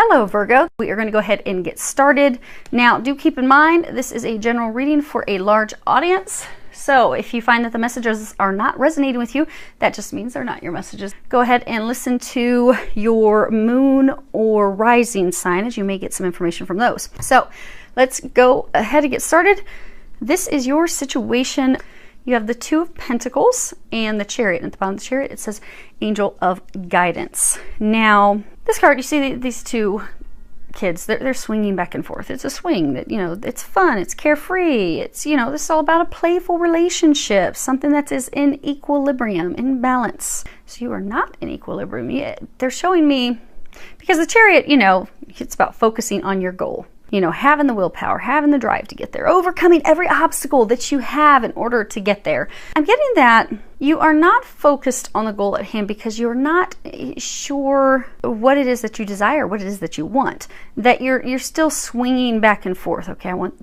Hello Virgo, we are going to go ahead and get started. Now do keep in mind this is a general reading for a large audience. So if you find that the messages are not resonating with you, that just means they're not your messages. Go ahead and listen to your moon or rising sign, as you may get some information from those. So let's go ahead and get started. This is your situation. You have the Two of Pentacles and the Chariot. And at the bottom of the Chariot, it says Angel of Guidance. Now, this card, you see these two kids, they're swinging back and forth. It's a swing that, it's fun, it's carefree. It's, this is all about a playful relationship, something that is in equilibrium, in balance. So you are not in equilibrium yet. They're showing me, because the Chariot, it's about focusing on your goal. Having the willpower, having the drive to get there, overcoming every obstacle that you have in order to get there. I'm getting that you are not focused on the goal at hand because you're not sure what it is that you desire, what it is that you want. That you're still swinging back and forth. Okay, I want,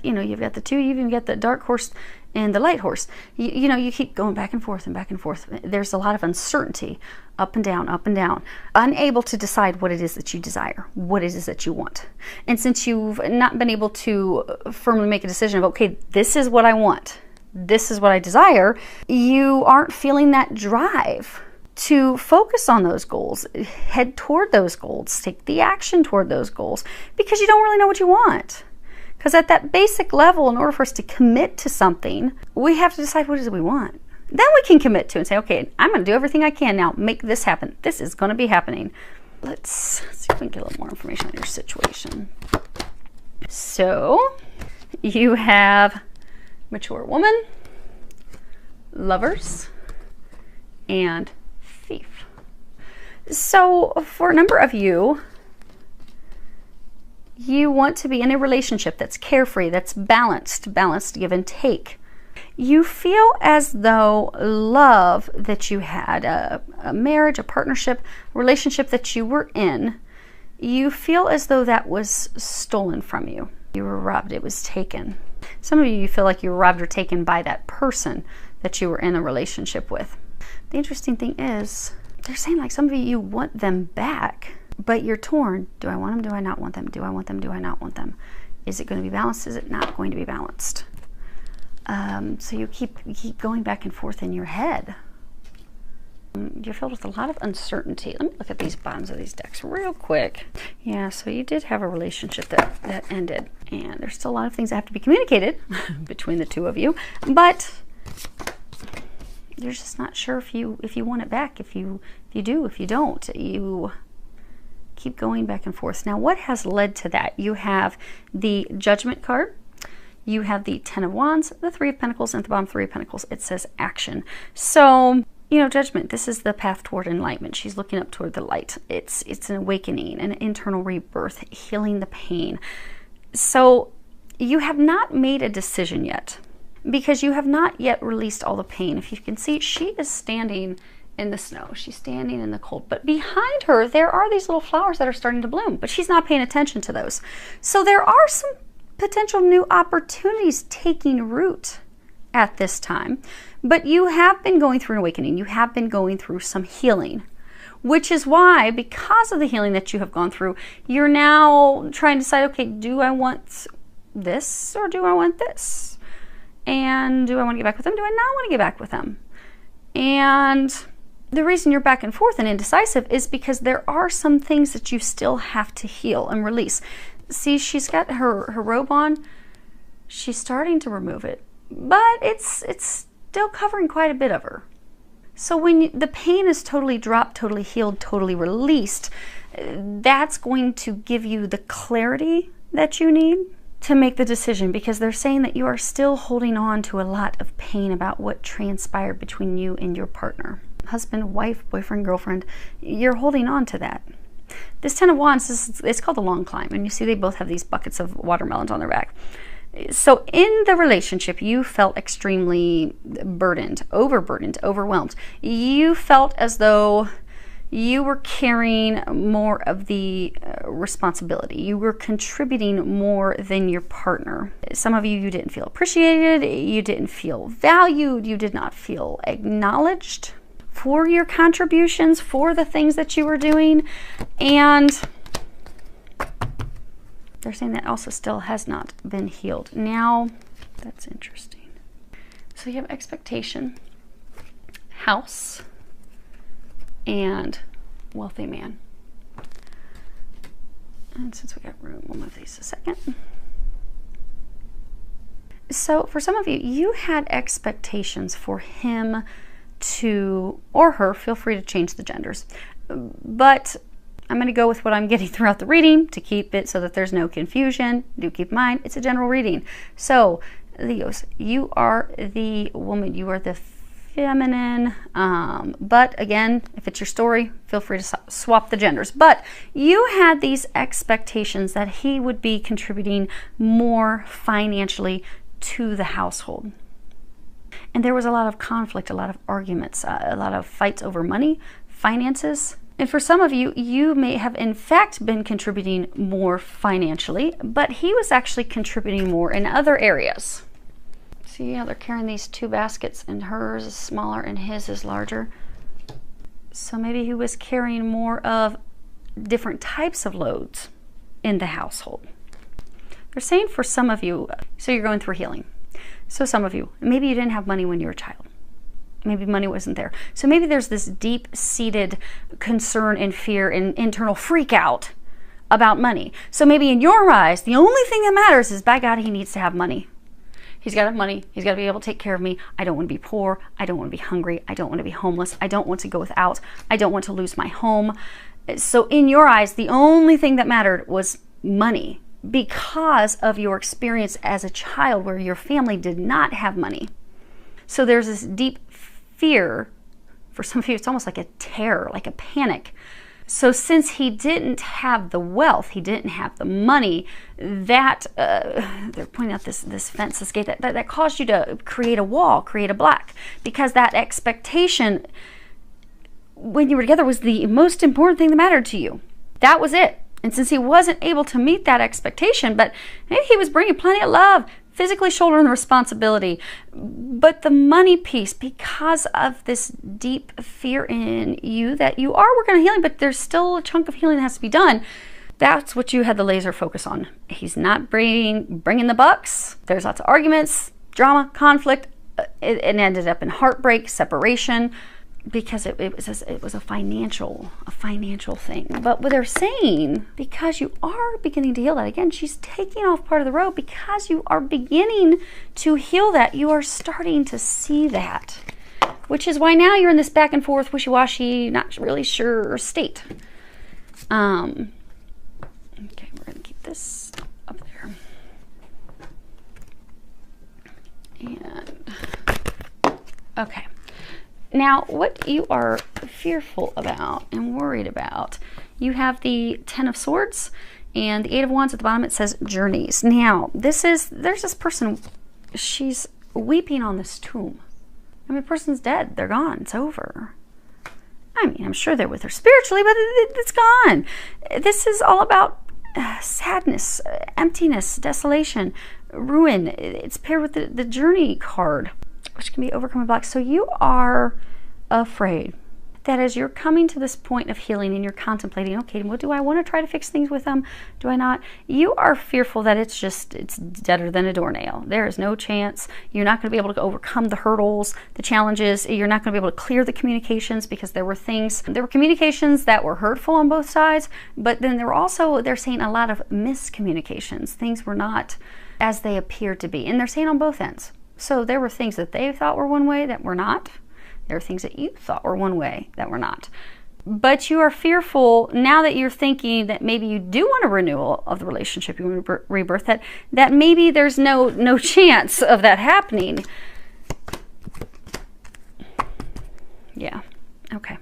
you've got the two, you even get the dark horse and the light horse. You keep going back and forth and back and forth. There's a lot of uncertainty, up and down, unable to decide what it is that you desire, what it is that you want. And since you've not been able to firmly make a decision of, okay, this is what I want, this is what I desire, you aren't feeling that drive to focus on those goals, head toward those goals, take the action toward those goals, because you don't really know what you want. Because at that basic level, in order for us to commit to something, we have to decide what it is we want. Then we can commit to and say, okay, I'm going to do everything I can now. Make this happen. This is going to be happening. Let's see if we can get a little more information on your situation. So, you have mature woman, lovers, and thief. So, for a number of you, you want to be in a relationship that's carefree, that's balanced give and take. You feel as though love that you had, a marriage, a partnership, relationship that you were in, you feel as though that was stolen from you. You were robbed, it was taken. Some of you feel like you were robbed or taken by that person that you were in a relationship with. The interesting thing is, they're saying like some of you want them back, but you're torn. Do I want them? Do I not want them? Do I want them? Do I not want them? Is it going to be balanced? Is it not going to be balanced? So you keep going back and forth in your head. You're filled with a lot of uncertainty. Let me look at these bottoms of these decks real quick. Yeah, so you did have a relationship that ended, and there's still a lot of things that have to be communicated between the two of you, but you're just not sure if you want it back, if you do, if you don't. You keep going back and forth. Now, what has led to that? You have the Judgment card. You have the Ten of Wands, the Three of Pentacles, and at the bottom Three of Pentacles, it says action. So, Judgment, this is the path toward enlightenment. She's looking up toward the light. It's an awakening, an internal rebirth, healing the pain. So, you have not made a decision yet because you have not yet released all the pain. If you can see, she is standing in the snow. She's standing in the cold. But behind her, there are these little flowers that are starting to bloom, but she's not paying attention to those. So there are some potential new opportunities taking root at this time. But you have been going through an awakening. You have been going through some healing, which is why, because of the healing that you have gone through, you're now trying to decide, okay, do I want this or do I want this? And do I want to get back with them? Do I not want to get back with them? And the reason you're back and forth and indecisive is because there are some things that you still have to heal and release. See, she's got her robe on. She's starting to remove it, but it's still covering quite a bit of her. So when the pain is totally dropped, totally healed, totally released, that's going to give you the clarity that you need to make the decision, because they're saying that you are still holding on to a lot of pain about what transpired between you and your partner. Husband, wife, boyfriend, girlfriend, you're holding on to that. This Ten of Wands, it's called the long climb, and you see they both have these buckets of watermelons on their back. So in the relationship, you felt extremely burdened, overburdened, overwhelmed. You felt as though you were carrying more of the responsibility. You were contributing more than your partner. Some of you didn't feel appreciated, you didn't feel valued, you did not feel acknowledged for your contributions, for the things that you were doing. And they're saying that also still has not been healed. Now, that's interesting. So you have expectation, house, and wealthy man. And since we got room, we'll move these a second. So for some of you, you had expectations for him to, or her, feel free to change the genders, but I'm going to go with what I'm getting throughout the reading to keep it so that there's no confusion. Do keep in mind, it's a general reading. So, Leos, you are the woman, you are the feminine, but again, if it's your story, feel free to swap the genders. But you had these expectations that he would be contributing more financially to the household. And there was a lot of conflict, a lot of arguments, a lot of fights over money, finances. And for some of you, you may have in fact been contributing more financially, but he was actually contributing more in other areas. See how they're carrying these two baskets, and hers is smaller and his is larger. So maybe he was carrying more of different types of loads in the household. They're saying for some of you, so you're going through healing. So some of you, maybe you didn't have money when you were a child. Maybe money wasn't there. So maybe there's this deep-seated concern and fear and internal freak out about money. So maybe in your eyes, the only thing that matters is, by God, he needs to have money. He's got to have money. He's got to be able to take care of me. I don't want to be poor. I don't want to be hungry. I don't want to be homeless. I don't want to go without. I don't want to lose my home. So in your eyes, the only thing that mattered was money, because of your experience as a child where your family did not have money. So there's this deep fear. For some of you, it's almost like a terror, like a panic. So since he didn't have the wealth, he didn't have the money, that they're pointing out this fence, this gate, that caused you to create a wall, create a block, because that expectation when you were together was the most important thing that mattered to you. That was it. And since he wasn't able to meet that expectation, but maybe he was bringing plenty of love, physically shouldering the responsibility, but the money piece, because of this deep fear in you that you are working on healing, but there's still a chunk of healing that has to be done. That's what you had the laser focus on. He's not bringing the bucks. There's lots of arguments, drama, conflict. It ended up in heartbreak, separation, because it was a financial thing. But what they're saying, because you are beginning to heal that, again, she's taking off part of the road, because you are beginning to heal that, you are starting to see that, which is why now you're in this back and forth, wishy-washy, not really sure state. Okay, we're gonna keep this up there. And okay. Now, what you are fearful about and worried about, you have the Ten of Swords and the Eight of Wands at the bottom. It says journeys. Now, there's this person, she's weeping on this tomb. I mean, the person's dead. They're gone. It's over. I mean, I'm sure they're with her spiritually, but it's gone. This is all about sadness, emptiness, desolation, ruin. It's paired with the journey card, which can be overcoming blocks. So you are afraid that as you're coming to this point of healing and you're contemplating, okay, what do I want to try to fix things with them? Do I not? You are fearful that it's deader than a doornail. There is no chance. You're not going to be able to overcome the hurdles, the challenges. You're not going to be able to clear the communications, because there were communications that were hurtful on both sides, but then there were also, they're saying, a lot of miscommunications. Things were not as they appeared to be. And they're saying on both ends. So there were things that they thought were one way that were not. There are things that you thought were one way that were not. But you are fearful now that you're thinking that maybe you do want a renewal of the relationship, you want to rebirth that maybe there's no chance of that happening. Yeah, okay.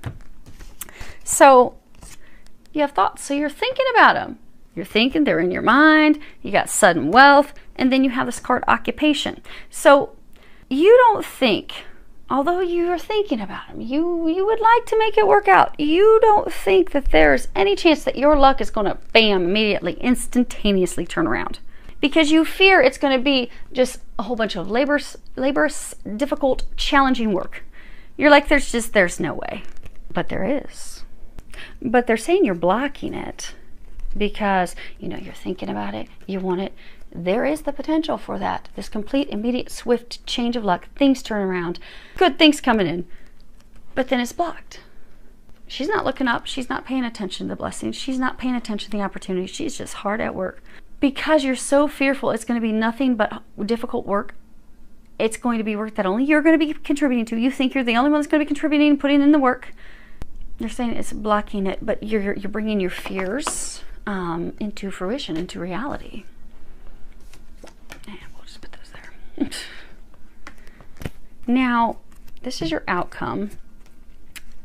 So you have thoughts. So you're thinking about them. You're thinking, they're in your mind. You got sudden wealth. And then you have this card, occupation. So you don't think, although you are thinking about them, you would like to make it work out. You don't think that there's any chance that your luck is going to, bam, immediately, instantaneously turn around. Because you fear it's going to be just a whole bunch of laborious, difficult, challenging work. You're like, there's no way. But there is. But they're saying you're blocking it because, you know, you're thinking about it, you want it. There is the potential for that. This complete, immediate, swift change of luck. Things turn around. Good things coming in. But then it's blocked. She's not looking up. She's not paying attention to the blessings. She's not paying attention to the opportunities. She's just hard at work. Because you're so fearful it's going to be nothing but difficult work. It's going to be work that only you're going to be contributing to. You think you're the only one that's going to be contributing, putting in the work. They're saying it's blocking it, but you're bringing your fears into fruition, into reality. And we'll just put those there. Now, this is your outcome.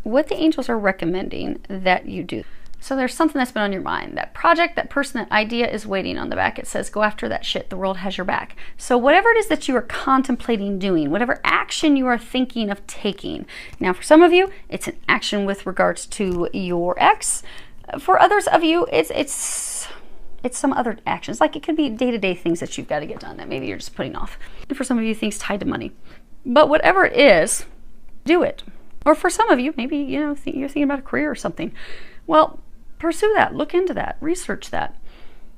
What the angels are recommending that you do. So there's something that's been on your mind. That project, that person, that idea is waiting on the back. It says, go after that shit. The world has your back. So whatever it is that you are contemplating doing, whatever action you are thinking of taking. Now, for some of you, it's an action with regards to your ex. For others of you, it's some other actions. Like it could be day-to-day things that you've got to get done that maybe you're just putting off. And for some of you, things tied to money. But whatever it is, do it. Or for some of you, maybe, you know, you're thinking about a career or something. Well, pursue that, look into that, research that.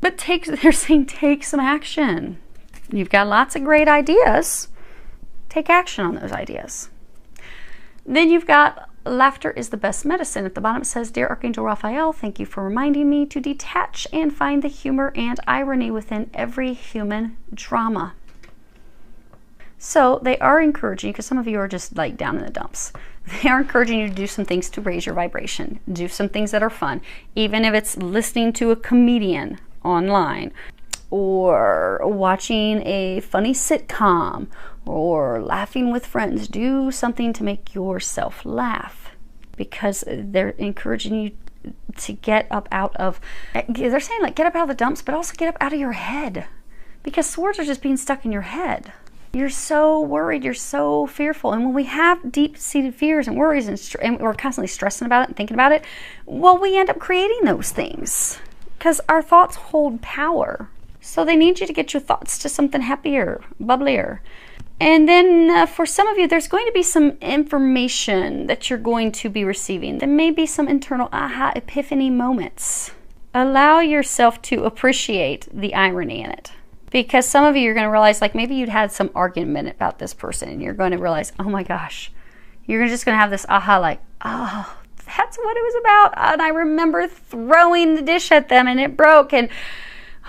But they're saying take some action. You've got lots of great ideas. Take action on those ideas. Then you've got laughter is the best medicine. At the bottom it says, Dear Archangel Raphael, thank you for reminding me to detach and find the humor and irony within every human drama. So they are encouraging you, because some of you are just like down in the dumps. They are encouraging you to do some things to raise your vibration. Do some things that are fun. Even if it's listening to a comedian online, or watching a funny sitcom, or laughing with friends. Do something to make yourself laugh, because they're encouraging you to get up out of, they're saying like get up out of the dumps, but also get up out of your head, because swords are just being stuck in your head. You're so worried, you're so fearful. And when we have deep-seated fears and worries and we're constantly stressing about it and thinking about it, well, we end up creating those things because our thoughts hold power. So they need you to get your thoughts to something happier, bubblier. And then for some of you, there's going to be some information that you're going to be receiving. There may be some internal aha epiphany moments. Allow yourself to appreciate the irony in it. Because some of you are going to realize, like maybe you'd had some argument about this person and you're going to realize, oh my gosh, you're just going to have this aha like, oh, that's what it was about. And I remember throwing the dish at them and it broke. And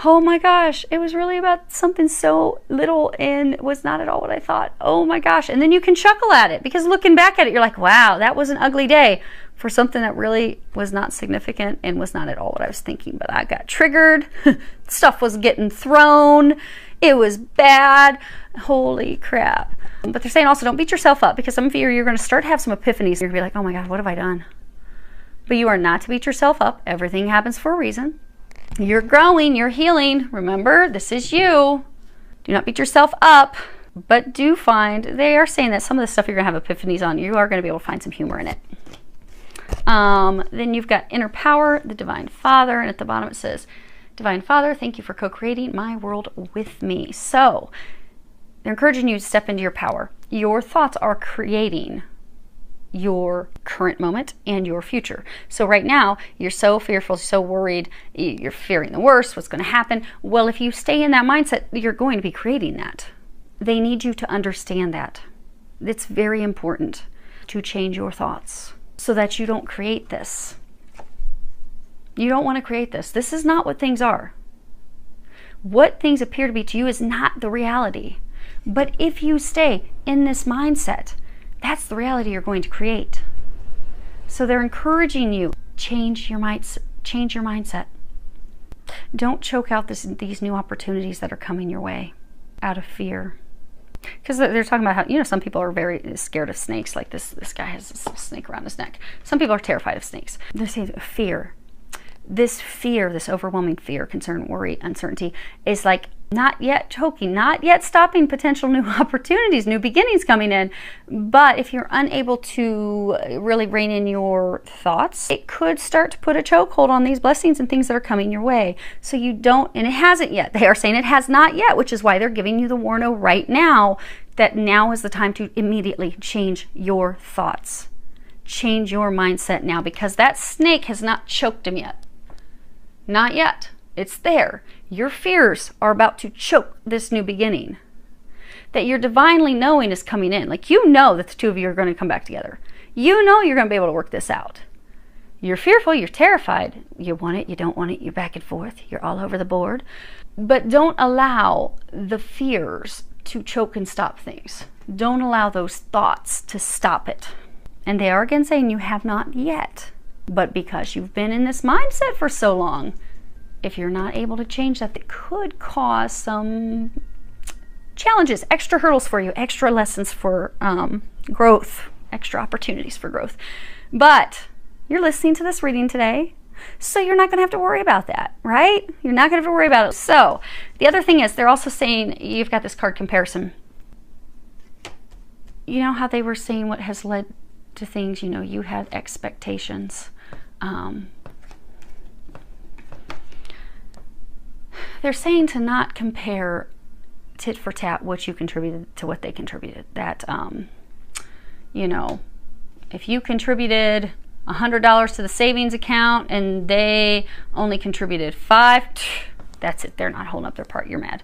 oh my gosh, it was really about something so little and was not at all what I thought. Oh my gosh. And then you can chuckle at it because looking back at it, you're like, wow, that was an ugly day for something that really was not significant and was not at all what I was thinking. But I got triggered. Stuff was getting thrown. It was bad. Holy crap. But they're saying also don't beat yourself up, because some of you you're going to start to have some epiphanies. You're going to be like, oh my God, what have I done? But you are not to beat yourself up. Everything happens for a reason. You're growing. You're healing. Remember, this is you. Do not beat yourself up. But do find, they are saying that some of the stuff you're going to have epiphanies on, you are going to be able to find some humor in it. Then you've got inner power, the Divine Father, and at the bottom it says, Divine Father, thank you for co-creating my world with me. So they're encouraging you to step into your power. Your thoughts are creating your current moment and your future. So right now, you're so fearful, so worried, you're fearing the worst, what's going to happen. Well, if you stay in that mindset, you're going to be creating that. They need you to understand that. It's very important to change your thoughts so that you don't create this. You don't want to create this. This is not what things are. What things appear to be to you is not the reality. But if you stay in this mindset, that's the reality you're going to create. So they're encouraging you, change your mindset. Don't choke out these new opportunities that are coming your way out of fear. Because they're talking about how, you know, some people are very scared of snakes. Like this guy has this little snake around his neck. Some people are terrified of snakes. They're saying fear. This fear, this overwhelming fear, concern, worry, uncertainty is like not yet choking, not yet stopping potential new opportunities, new beginnings coming in. But if you're unable to really rein in your thoughts, it could start to put a chokehold on these blessings and things that are coming your way. So you don't, and it hasn't yet. They are saying it has not yet, which is why they're giving you the warning right now that now is the time to immediately change your thoughts. Change your mindset now, because that snake has not choked him yet. Not yet. It's there. Your fears are about to choke this new beginning. That your divinely knowing is coming in. Like, you know that the two of you are going to come back together. You know you're going to be able to work this out. You're fearful, you're terrified. You want it, you don't want it, you're back and forth. You're all over the board. But don't allow the fears to choke and stop things. Don't allow those thoughts to stop it. And they are again saying you have not yet. But because you've been in this mindset for so long, if you're not able to change that, it could cause some challenges, extra hurdles for you, extra lessons for growth, extra opportunities for growth. But you're listening to this reading today, so you're not going to have to worry about that, right? You're not going to have to worry about it. So the other thing is, they're also saying, you've got this card comparison. You know how they were saying what has led to things, you know, you had expectations. They're saying to not compare tit for tat what you contributed to what they contributed. That, you know, if you contributed $100 to the savings account and they only contributed $5, that's it. They're not holding up their part. You're mad.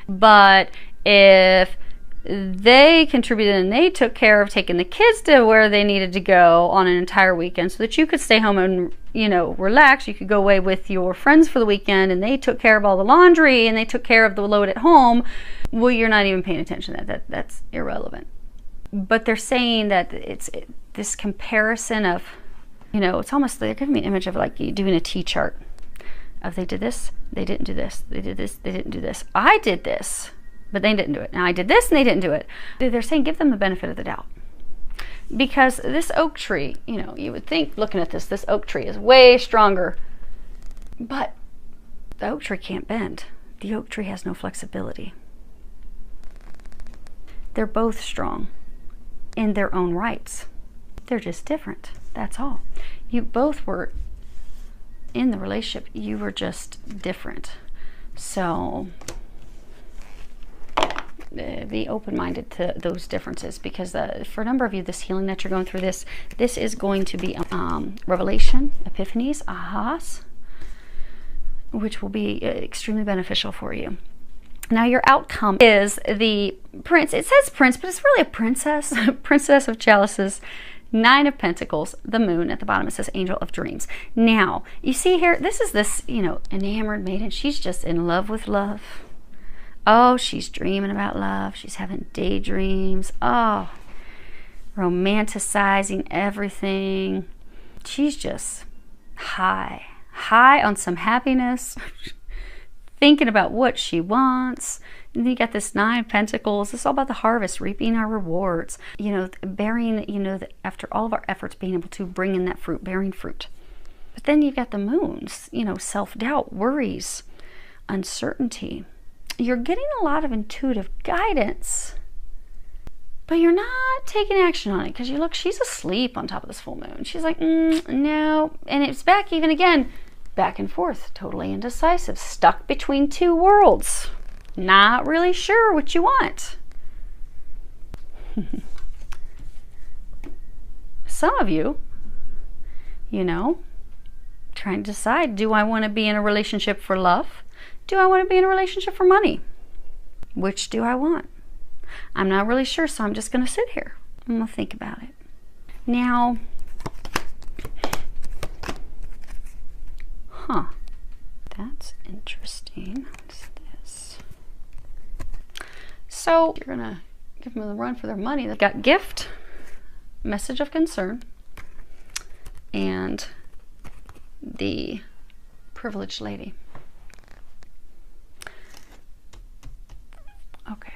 But if they contributed and they took care of taking the kids to where they needed to go on an entire weekend so that you could stay home and, you know, relax, you could go away with your friends for the weekend, and they took care of all the laundry and they took care of the load at home, well, you're not even paying attention to that. That's irrelevant. But they're saying that this comparison of, you know, it's almost, they're giving me an image of like you doing a T-chart of they did this, they didn't do this, they did this, they didn't do this. I did this, but they didn't do it. Now I did this and they didn't do it. They're saying give them the benefit of the doubt. Because this oak tree, you know, you would think looking at this oak tree is way stronger. But the oak tree can't bend. The oak tree has no flexibility. They're both strong in their own rights. They're just different. That's all. You both were in the relationship. You were just different. So be open-minded to those differences, because for a number of you, this healing that you're going through, this is going to be revelation, epiphanies, ahas, which will be extremely beneficial for you. Now your outcome is the prince. It says prince, but it's really a princess. Princess of chalices, 9 of pentacles, the moon. At the bottom it says angel of dreams. Now you see here, this is this, you know, enamored maiden. She's just in love with love. Oh, she's dreaming about love. She's having daydreams. Oh, romanticizing everything. She's just high on some happiness, thinking about what she wants. And then you got this 9 of pentacles. It's all about the harvest, reaping our rewards. You know, bearing, you know, after all of our efforts, being able to bring in that fruit, bearing fruit. But then you've got the moons, you know, self-doubt, worries, uncertainty. You're getting a lot of intuitive guidance, but you're not taking action on it because you look, she's asleep on top of this full moon. She's like, no. And it's back even again, back and forth, totally indecisive, stuck between 2 worlds, not really sure what you want. Some of you, you know, trying to decide, do I want to be in a relationship for love? Do I want to be in a relationship for money? Which do I want? I'm not really sure, so I'm just going to sit here. I'm going to think about it. Now, that's interesting. What's this? So you're going to give them a run for their money. They've got gift, message of concern, and the privileged lady. Okay.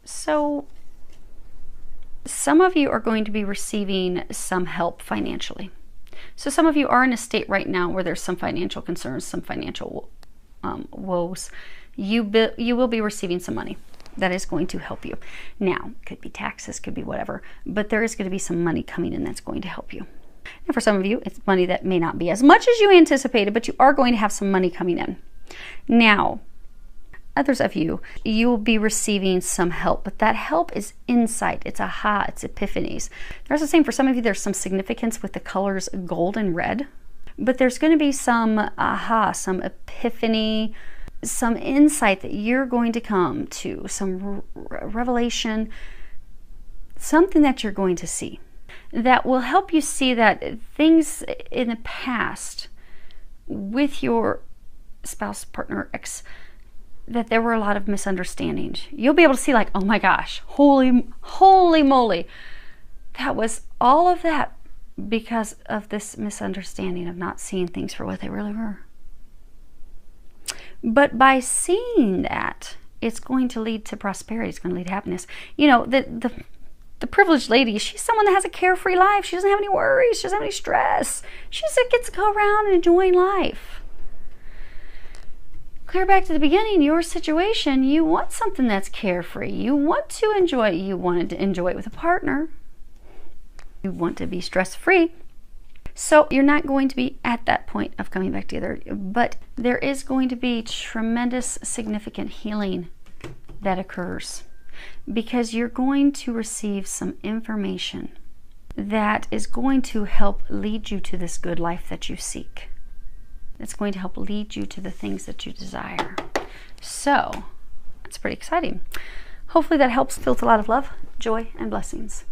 So some of you are going to be receiving some help financially. So some of you are in a state right now where there's some financial concerns, some financial woes. You will be receiving some money that is going to help you. Now, could be taxes, could be whatever, but there is going to be some money coming in that's going to help you. And for some of you, it's money that may not be as much as you anticipated, but you are going to have some money coming in. Now, others of you, you will be receiving some help, but that help is insight. It's aha, it's epiphanies. There's the same for some of you, there's some significance with the colors gold and red. But there's going to be some aha, some epiphany, some insight that you're going to come to, some revelation, something that you're going to see that will help you see that things in the past with your spouse, partner, ex, that there were a lot of misunderstandings. You'll be able to see like, oh my gosh, holy moly, that was all of that because of this misunderstanding of not seeing things for what they really were. But by seeing that, it's going to lead to prosperity. It's going to lead to happiness. You know, the privileged lady, she's someone that has a carefree life. She doesn't have any worries. She doesn't have any stress. She just gets to go around and enjoy life. Clear back to the beginning, your situation, you want something that's carefree. You want to enjoy it. You want to enjoy it with a partner. You want to be stress-free. So you're not going to be at that point of coming back together, but there is going to be tremendous, significant healing that occurs because you're going to receive some information that is going to help lead you to this good life that you seek. It's going to help lead you to the things that you desire. So it's pretty exciting. Hopefully that helps. Feels a lot of love, joy, and blessings.